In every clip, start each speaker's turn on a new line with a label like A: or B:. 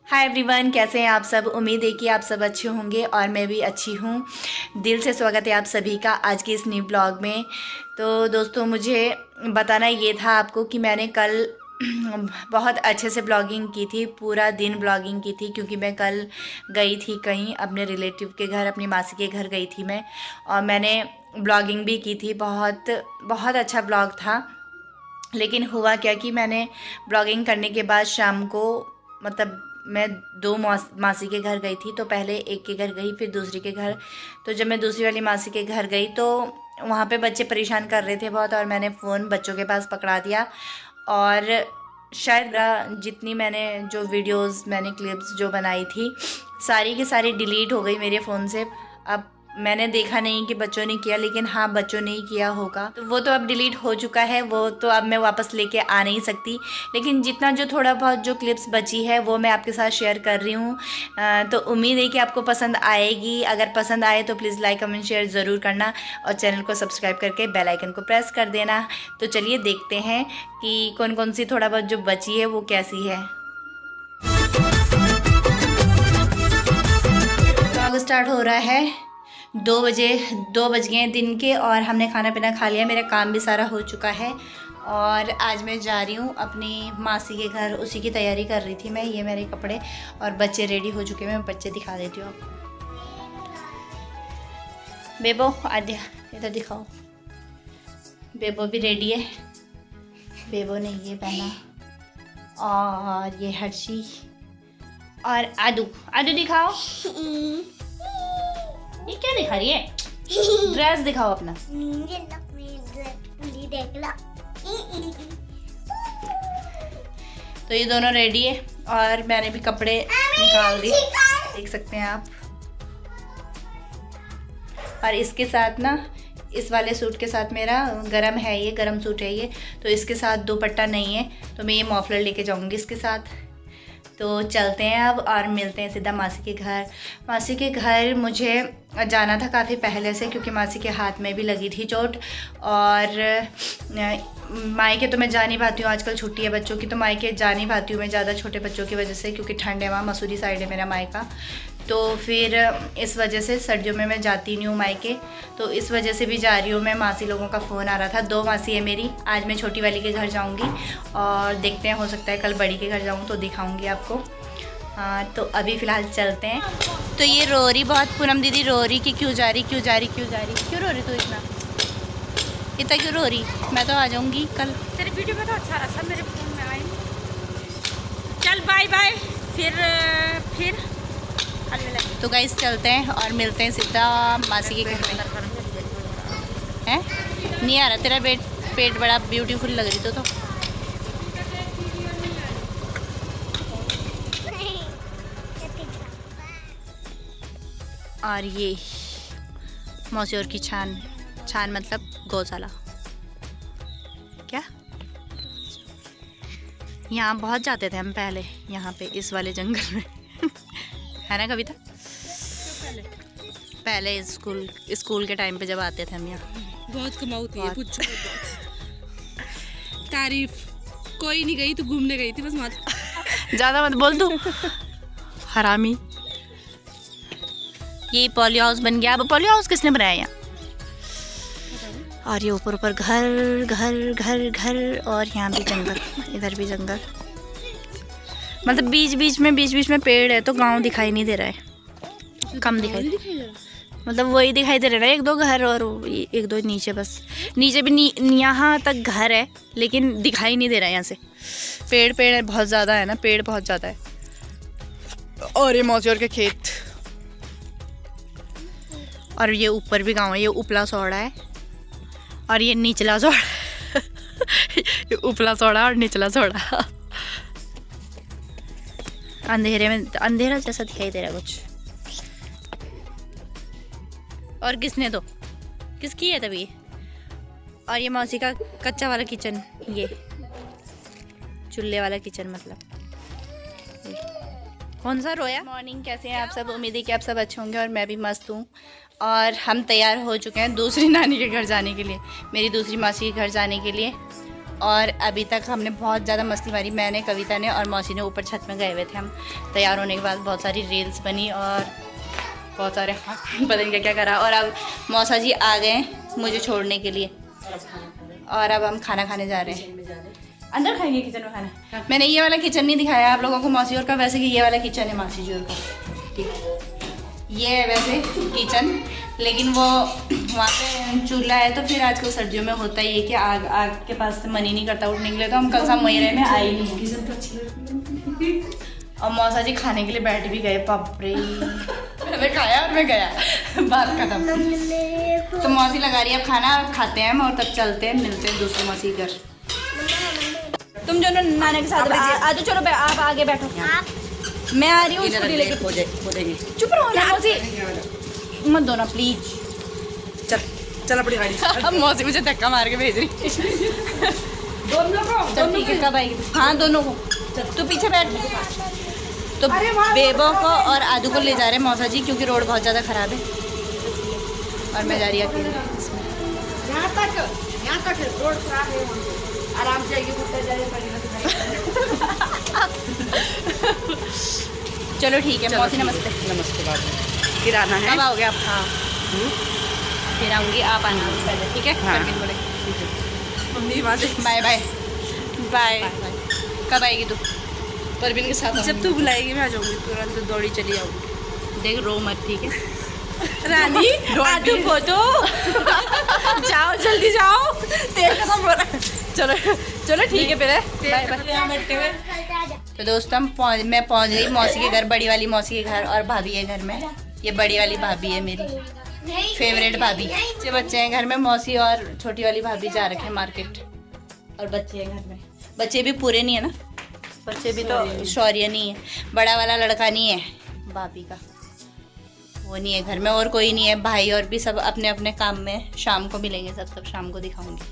A: Hi everyone, कैसे हैं आप सब। उम्मीद है कि आप सब अच्छे होंगे और मैं भी अच्छी हूँ। दिल से स्वागत है आप सभी का आज के इस न्यू ब्लॉग में। तो दोस्तों, मुझे बताना ये था आपको कि मैंने कल बहुत अच्छे से ब्लॉगिंग की थी, पूरा दिन ब्लॉगिंग की थी, क्योंकि मैं कल गई थी कहीं अपने रिलेटिव के घर, अपनी मासी के घर गई थी मैं, और मैंने ब्लॉगिंग भी की थी। बहुत बहुत अच्छा ब्लॉग था। लेकिन हुआ क्या कि मैंने ब्लॉगिंग करने के बाद शाम को, मतलब मैं दो मासी के घर गई थी, तो पहले एक के घर गई फिर दूसरी के घर। तो जब मैं दूसरी वाली मासी के घर गई तो वहाँ पे बच्चे परेशान कर रहे थे बहुत, और मैंने फ़ोन बच्चों के पास पकड़ा दिया, और शायद जितनी मैंने जो वीडियोस मैंने क्लिप्स जो बनाई थी सारी की सारी डिलीट हो गई मेरे फ़ोन से। अब मैंने देखा नहीं कि बच्चों ने किया, लेकिन हाँ, बच्चों ने ही किया होगा, तो वो तो अब डिलीट हो चुका है, वो तो अब मैं वापस लेके आ नहीं सकती। लेकिन जितना जो थोड़ा बहुत जो क्लिप्स बची है वो मैं आपके साथ शेयर कर रही हूँ। तो उम्मीद है कि आपको पसंद आएगी। अगर पसंद आए तो प्लीज़ लाइक कमेंट शेयर ज़रूर करना, और चैनल को सब्सक्राइब करके बेल आइकन को प्रेस कर देना। तो चलिए देखते हैं कि कौन कौन सी थोड़ा बहुत जो बची है वो कैसी है। ब्लॉग स्टार्ट हो रहा है 2 बज गए दिन के, और हमने खाना पीना खा लिया। मेरा काम भी सारा हो चुका है, और आज मैं जा रही हूँ अपनी मासी के घर, उसी की तैयारी कर रही थी मैं। ये मेरे कपड़े और बच्चे रेडी हो चुके हैं, मैं बच्चे दिखा देती हूँ आपको। बेबो आद्या इधर दिखाओ। बेबो भी रेडी है। बेबो ने ये पहना, और ये हर्षी और आदू। आदू दिखाओ, ये क्या दिखा रही है? ड्रेस दिखाओ अपना। तो ये दोनों रेडी है, और मैंने भी कपड़े निकाल दिए, देख सकते हैं आप। और इसके साथ ना, इस वाले सूट के साथ, मेरा गरम है, ये गरम सूट है ये, तो इसके साथ दुपट्टा नहीं है, तो मैं ये मफलर लेके जाऊंगी इसके साथ। तो चलते हैं अब और मिलते हैं सीधा मासी के घर। मासी के घर मुझे जाना था काफ़ी पहले से, क्योंकि मासी के हाथ में भी लगी थी चोट, और मायके तो मैं जा नहीं पाती हूँ, आजकल छुट्टी है बच्चों की, तो मायके जा नहीं पाती हूँ मैं ज़्यादा छोटे बच्चों की वजह से, क्योंकि ठंड है वहाँ, मसूरी साइड है मेरा मायका। तो फिर इस वजह से सर्दियों में मैं जाती नहीं हूँ मायके, तो इस वजह से भी जा रही हूँ मैं। मासी लोगों का फ़ोन आ रहा था, 2 मासी है मेरी। आज मैं छोटी वाली के घर जाऊँगी, और देखते हैं, हो सकता है कल बड़ी के घर जाऊँ तो दिखाऊँगी आपको। तो अभी फ़िलहाल चलते हैं। तो ये रो रही बहुत, पूनम दीदी रो रही कि क्यों जा रही, क्यों जा रही, क्यों जा रही, क्यों रो रही तू इतना क्यों रो रही? मैं तो आ जाऊँगी कल।
B: तेरे वीडियो में तो अच्छा रहा था, मेरे फोन में आई। चल बाय बाय, फिर
A: तो गाइस चलते हैं और मिलते हैं सीधा मासी के घर में। हैं? नहीं आ रहा तेरा पेट बड़ा ब्यूटीफुल लग रही तो। और ये मौसी और की छान मतलब गौशाला। क्या? यहाँ बहुत जाते थे हम पहले, यहाँ पे इस वाले जंगल में है ना कविता? पहले स्कूल के टाइम पे जब आते थे हम यहाँ।
B: बहुत कमाऊती है, पूछो तारीफ। कोई नहीं गई, तो घूमने गई थी बस वहाँ।
A: ज़्यादा मत बोल तू हरामी। ये पॉली हाउस बन गया। अब पॉली हाउस किसने बनाया यहाँ? और ये ऊपर घर घर घर घर, और यहाँ भी जंगल, इधर भी जंगल। मतलब बीच बीच में पेड़ है, तो गांव दिखाई नहीं दे रहा है, कम दिखाई दे रहा है। मतलब वही दिखाई दे रहा है, 1-2 घर, और 1-2 नीचे, बस नीचे भी यहाँ तक घर है, लेकिन दिखाई नहीं दे रहा है यहाँ से। पेड़ है बहुत ज़्यादा है ना, पेड़ बहुत ज़्यादा है। और ये मौसी और के खेत, और ये ऊपर भी गांव है। ये उपला सोड़ा है, और ये निचला सोड़ा ये उपला सोड़ा और निचला सोड़ा। अंधेरे में, अंधेरा जैसा दिखाई दे रहा है कुछ। और किसकी है तभी? और ये मौसी का कच्चा वाला किचन, ये चूल्हे वाला किचन, मतलब कौन सा रोया। मॉर्निंग, कैसे हैं आप सब? उम्मीद है कि आप सब अच्छे होंगे, और मैं भी मस्त हूँ। और हम तैयार हो चुके हैं दूसरी नानी के घर जाने के लिए, मेरी दूसरी मासी के घर जाने के लिए। और अभी तक हमने बहुत ज़्यादा मस्ती मारी, मैंने, कविता ने और मौसी ने। ऊपर छत में गए हुए थे हम। तैयार होने के बाद बहुत सारी रील्स बनी और बहुत सारे पता नहीं क्या क्या करा। और अब मौसा जी आ गए मुझे छोड़ने के लिए और अब हम खाना खाने जा रहे हैं। अंदर खाएंगे किचन में खाना। मैंने ये वाला किचन नहीं दिखाया आप लोगों को मौसी और का, वैसे कि ये वाला किचन है मौसी जी और का, ठीक है। ये है वैसे किचन, लेकिन वो वहाँ पे चूल्हा है तो फिर आजकल सर्दियों में होता ही है कि आग के पास से मन ही नहीं करता उठने के लिए, तो हम कल शाम वहीं रहे में आए नहीं। और मौसा जी खाने के लिए बैठ भी गए। बापरे मैंने खाया और मैं गया, बात खत्म। तो मौसी लगा रही है अब खाना, खाते हैं हम और तब चलते हैं, मिलते हैं दूसरे मौसी घर। तुम जो नाना के साथ आ जाओ, चलो आप आगे बैठो, मैं आ रही हूँ स्कूटी लेके। चुप रहो ना मौसी, मत दो ना प्लीज।
C: चल अपनी गाड़ी।
A: अब मौसी मुझे धक्का मार के भेज रही।
C: दोनों को
A: ठीक है, कब आएगी? हाँ दोनों को। तू पीछे बैठ। तो बेबो को और आदू को ले जा रहे हैं मौसा जी, क्योंकि रोड बहुत ज़्यादा ख़राब है और मैं जा रही अकेले।
C: यहाँ तक रोड खराब है, आराम से आइए, घूमते जाइए।
A: चलो ठीक है मौसी, नमस्ते।
C: नमस्ते। बाद फिर आना है।
A: कब आओगे आप? हाँ फिर आऊँगी, आप आना पहले, ठीक है?
C: हाँ।
A: मम्मी वहाँ से बाय बाय बाय। कब आएगी तू?
C: परवीन के साथ जब तू बुलाएगी मैं आ जाऊँगी, तुरंत दौड़ी चली आऊँगी।
A: देख रो मत, ठीक है?
B: रानी आदू फोटो जाओ जल्दी जाओ, तेल खत्म हो रहा है। चलो चलो ठीक है, फिर बाय बाय।
A: तो दोस्तों मैं पहुंच गई मौसी के घर, बड़ी वाली मौसी के घर, और भाभी है घर में। ये बड़ी वाली भाभी है मेरी फेवरेट भाभी। बच्चे बच्चे हैं घर में, मौसी और छोटी वाली भाभी जा रखे हैं मार्केट, और बच्चे हैं घर में। बच्चे भी पूरे नहीं है ना, बच्चे भी तो शौर्य नहीं है, बड़ा वाला लड़का नहीं है भाभी का, वो नहीं है घर में, और कोई नहीं है। भाई और भी सब अपने अपने काम में, शाम को मिलेंगे सब शाम को दिखाऊंगी।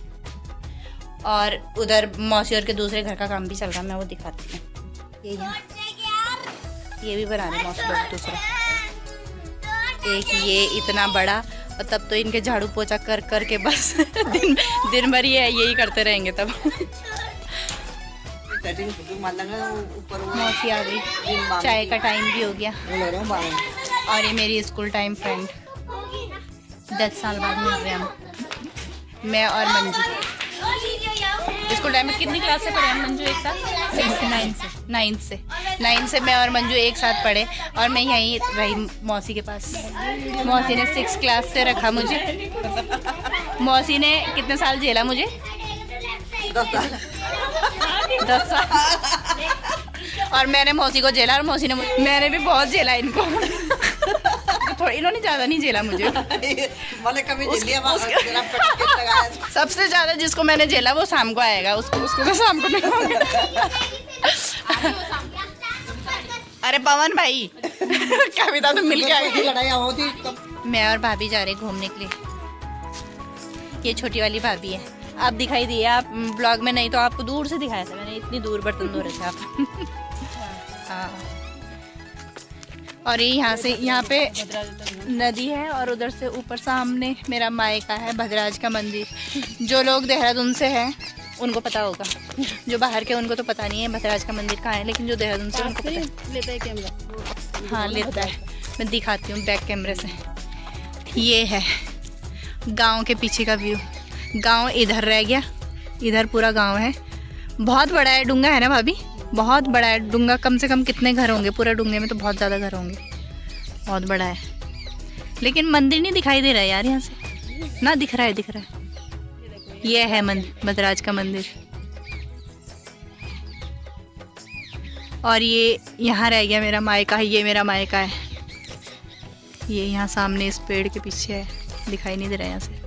A: और उधर मौसी और के दूसरे घर का काम भी चल रहा है, मैं वो दिखाती हूँ। ये भी बना रहे मौसी लोग दूसरा, एक ये इतना बड़ा, और तब तो इनके झाड़ू पोछा कर कर के बस दिन भर ये यही करते रहेंगे तब। मौसी आ गई, चाय का टाइम भी हो गया, और ये मेरी स्कूल टाइम फ्रेंड, 10 साल बाद मिल रहे हम, मैं और मंजू। स्कूल टाइम में कितनी क्लास से पढ़े हम मंजू एक साथ? 9 से मैं और मंजू एक साथ पढ़े, और मैं यहीं रही मौसी के पास। मौसी ने 6 क्लास से रखा मुझे। मौसी ने कितने साल झेला मुझे? 10 साल। और मैंने मौसी को झेला, और मौसी ने मैंने भी बहुत झेला इनको। थोड़ा इन्होंने ज़्यादा नहीं झेला मुझे।
C: मैंने कभी
A: सबसे ज़्यादा जिसको मैंने झेला वो शाम को आएगा, उसको तो शाम को नहीं होगा। अरे पवन भाई कविता तो मिल के आ गई।
C: लड़ाई होती।
A: मैं और भाभी जा रहे घूमने के लिए। ये छोटी वाली भाभी है, आप दिखाई दिए, आप ब्लॉग में नहीं तो आपको दूर से दिखाया था मैंने, इतनी दूर बर्तन धो रहे थे आप। हाँ, और ये यहाँ पे नदी है, और उधर से ऊपर सामने मेरा मायका है, भद्राज का मंदिर। जो लोग देहरादून से हैं उनको पता होगा, जो बाहर के उनको तो पता नहीं है भद्राज का मंदिर कहाँ है, लेकिन जो देहरादून से उनको पता है।
C: लेता है कैमरा?
A: हाँ लेता है, मैं दिखाती हूँ बैक कैमरे से। ये है गांव के पीछे का व्यू। गांव इधर रह गया, इधर पूरा गांव है, बहुत बड़ा है। डूंगा है ना भाभी, बहुत बड़ा है डूंगा। कम से कम कितने घर होंगे पूरे डूंगे में? तो बहुत ज़्यादा घर होंगे, बहुत बड़ा है। लेकिन मंदिर नहीं दिखाई दे रहा है यार यहाँ से, ना दिख रहा है, दिख रहा है। ये है मंदिर, भद्राज का मंदिर। और ये यहाँ रह गया मेरा मायका है, ये मेरा मायका है। ये यहाँ सामने इस पेड़ के पीछे है, दिखाई नहीं दे रहा है यहाँ से।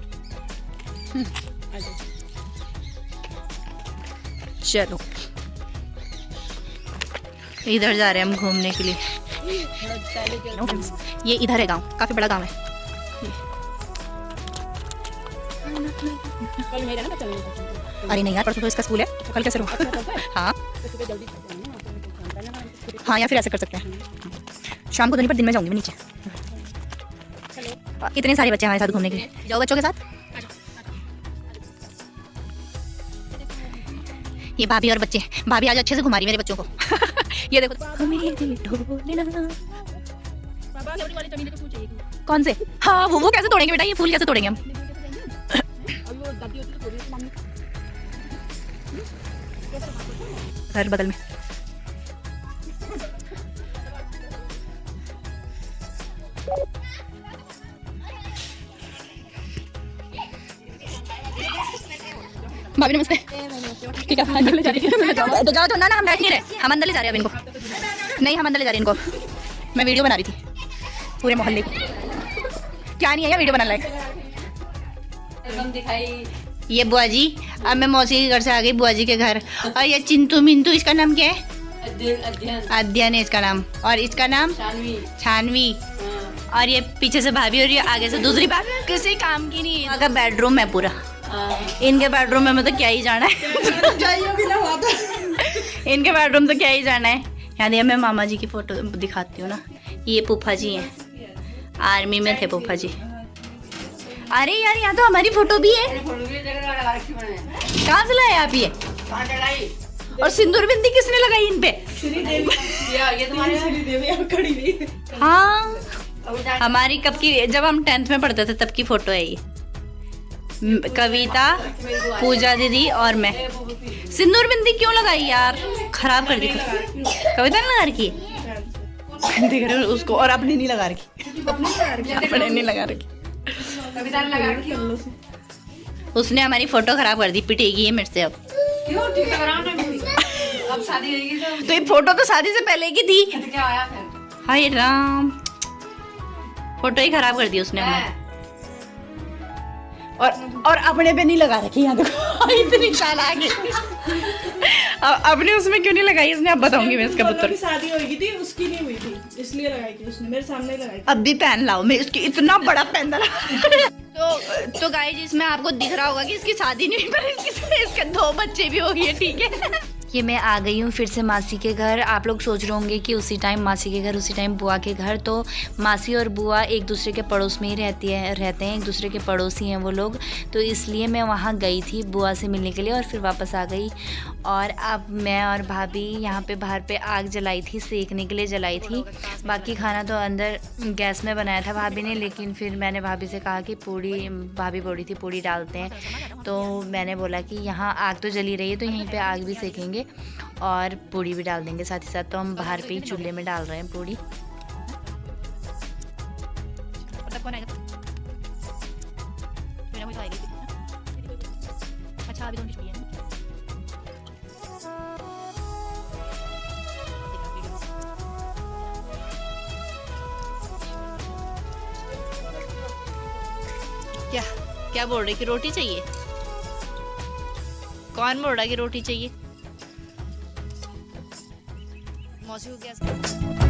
A: चलो इधर जा रहे हैं हम घूमने के लिए। ये इधर है गांव, काफी बड़ा गांव है। अरे नहीं यार, परसों तो इसका स्कूल है, तो कल कैसे होगा? हाँ हाँ, या फिर ऐसे कर सकते हैं, शाम को तो नहीं पर दिन में जाऊंगी मैं नीचे। कितने सारे बच्चे हमारे साथ घूमने के लिए, जाओ बच्चों के साथ। ये भाभी और बच्चे, भाभी आज अच्छे से घुमा रही मेरे बच्चों को। ये देखो कौन से, हाँ वो कैसे तोड़ेंगे बेटा, ये फूल कैसे तोड़ेंगे हम। घर बगल में भाभी नमस्ते। ठीक है अंदर ले जा रही है। तो जाओ तो ना हम बैठ नहीं रहे, हम अंदर ले जा रहे हैं अब इनको। नहीं हम अंदर ले जा रहे हैं इनको। मैं वीडियो बना रही थी पूरे मोहल्ले की। क्या नहीं है वीडियो बनाने लायक। ये बुआ जी, अब मैं मौसी के घर से आ गई बुआ जी के घर। और ये चिंटू मिंटू, इसका नाम क्या है? अध्ययन है इसका नाम। और इसका नाम छानवी। और ये पीछे से भाभी और ये आगे से दूसरी भाभी, किसी काम की नहीं। अगर बेडरूम है पूरा, इनके बेडरूम में तो क्या ही जाना है। इनके बेडरूम तो क्या ही जाना है। यहाँ देखिए मैं मामा जी की फोटो दिखाती हूँ ना, ये फूफा जी हैं, आर्मी में थे फूफा जी। अरे यार यहाँ तो हमारी फोटो भी है। कहाँ से लाए आप ये? और सिंदूर बिंदी किसने लगाई इन पे? हाँ हमारी कब की, जब हम 10th में पढ़ते थे तब की फोटो है ये। कविता, पूजा दीदी और मैं। सिंदूर बिंदी क्यों लगाई यार, खराब कर दी। कविता ने लगा रखी देख रहे हो उसको, और अपनी नहीं लगा रखी, अपने नहीं लगा रखी। उसने हमारी फोटो खराब कर दी, पिटेगी है मेरे से अब।
C: क्यों ठीक है कराओ ना अब शादी होगी
A: तो ये फोटो तो शादी से पहले की थी।
C: तो क्या आया फिर?
A: हाय राम, फोटो ही खराब कर दी उसने हमारी। और अपने पे नहीं लगा रखी, यहाँ देखो इतनी चालाक है। अपने उसमें क्यों नहीं लगाई इसने, अब बताऊंगी मैं इसका पुत्र।
B: शादी होगी थी उसकी नहीं हुई थी इसलिए लगाई थी उसने, मेरे सामने लगाई थी।
A: अब भी पहन लाओ, मैं इसकी इतना बड़ा पहन डाला। तो गाइस इसमें आपको दिख रहा होगा कि इसकी शादी नहीं हुई, पर इसके 2 बच्चे भी हो गए। ठीक है ये मैं आ गई हूँ फिर से मासी के घर। आप लोग सोच रहे होंगे कि उसी टाइम मासी के घर, उसी टाइम बुआ के घर। तो मासी और बुआ एक दूसरे के पड़ोस में ही रहते हैं, एक दूसरे के पड़ोसी हैं वो लोग। तो इसलिए मैं वहाँ गई थी बुआ से मिलने के लिए और फिर वापस आ गई। और अब मैं और भाभी यहाँ पे बाहर पे आग जलाई थी, सेकने के लिए जलाई थी। बाकी खाना तो अंदर गैस में बनाया था भाभी ने, लेकिन फिर मैंने भाभी से कहा कि पूड़ी, भाभी बोली थी पूड़ी डालते हैं। तो मैंने बोला कि यहाँ आग तो जली रही है तो यहीं पे आग भी सेकेंगे और पूड़ी भी डाल देंगे साथ ही साथ। तो हम बाहर पे ही चूल्हे में डाल रहे हैं पूड़ी। अच्छा अभी तो क्या बोल रही कि रोटी चाहिए? कौन बोल रहा है कि रोटी चाहिए? मौसी को क्या